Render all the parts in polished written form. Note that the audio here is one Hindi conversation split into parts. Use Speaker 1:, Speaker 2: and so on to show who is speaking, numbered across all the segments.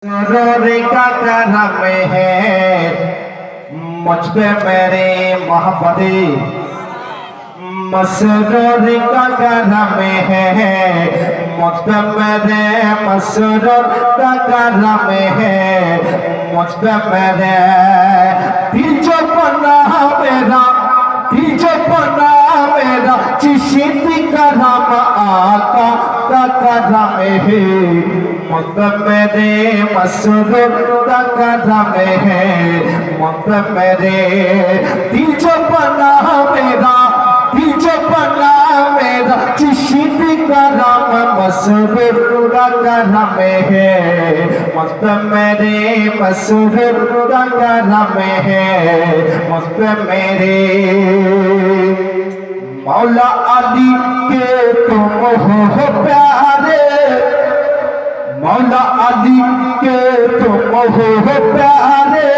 Speaker 1: सुरूर का करम है मुझ पे मेरे मोहब्बती, मसरूर का करम है मुझ पे मेरे, मसरूर का करम है मुझ पे मेरे। दिल जो बना मेरा, दिल जो बना मेरा, चिश्त करम आका का करम है मुझ पे मेरे, मसरूर का करम है मुझ पे मेरे। दिल जो बना मेरा, दिल जो बना मेरा, चिश्त करम मसरूर का करम है मुझ पे मेरे, मसरूर का करम है मुझ पे मेरे। मौला अली के तुम हो प्यारे, मौला अली के तुम हो प्यारे,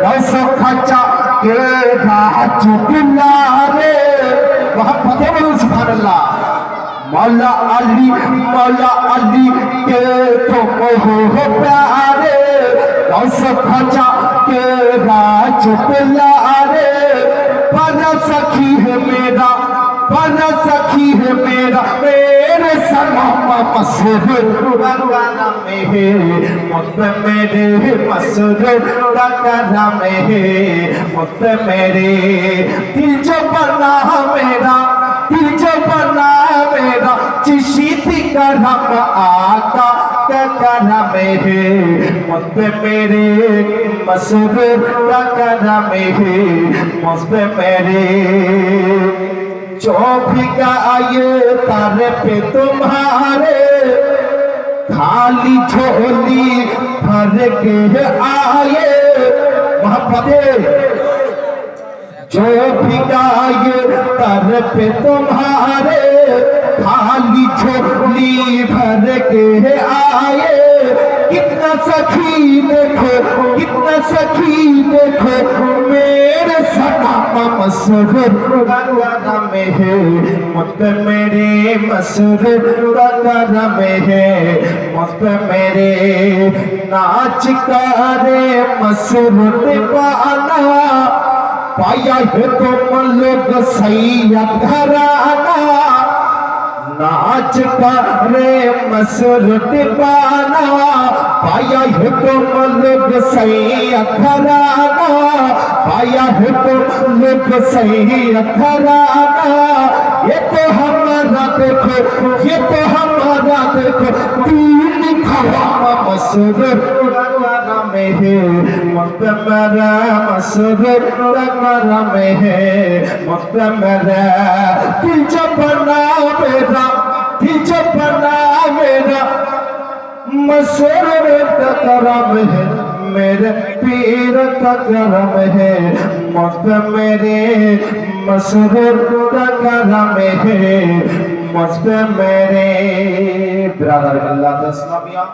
Speaker 1: ऐसा खचा के राज दुलारे। वहाँ फतेह बोलो सुभान अल्लाह। मौला अली के तुम हो प्यारे, ऐसा खचा के राज दुलारे। बड़ा सखी है मेरा, बड़ा सखी है मेरा, मेरे सलाम मसरूर का करम है मुझ पे मेरे, मसरूर का करम है मुझ पे मेरे। दिल जो बना मेरा, दिल जो बना मेरा, चिश्त करम आका का करम है मुझ पे मेरे, मसरूर का करम है मुझ पे मेरे। जो भी आए तारे पे तुम्हारे, खाली झोली भर के आए मोहब्बत। जो भी आए तारे पे तुम्हारे, खाली झोली भर के आए। कितना सखी देखो, कितना सखी देखो, मेरे सलाम मसरूर का करम है मुझ पे मेरे, मसरूर का करम है मुझ पे मेरे। नाच करे मसरूर दीवाना, पाया है तुम लोग सैयद घराना। नाच करे मसरूर दीवाना, पाया है तुम लोग सैयद घराना, पाया है तुम लोग सैयद घराना। ये तो हमारा देखो, ये तो हमारा देखो, तीन खवामा मसरूर का करम है मुझ पे मेरा, मसरूर का करम है मुझ पे मेरा। दिल जो बना मेरा, दिल जो बना मेरा, मसरूर का करम है मेरे पीर का करम है मुझ पे मेरे, मसरूर का करम है मुझ पे मेरे। बिरादर अल्लाह तस्ला मियां।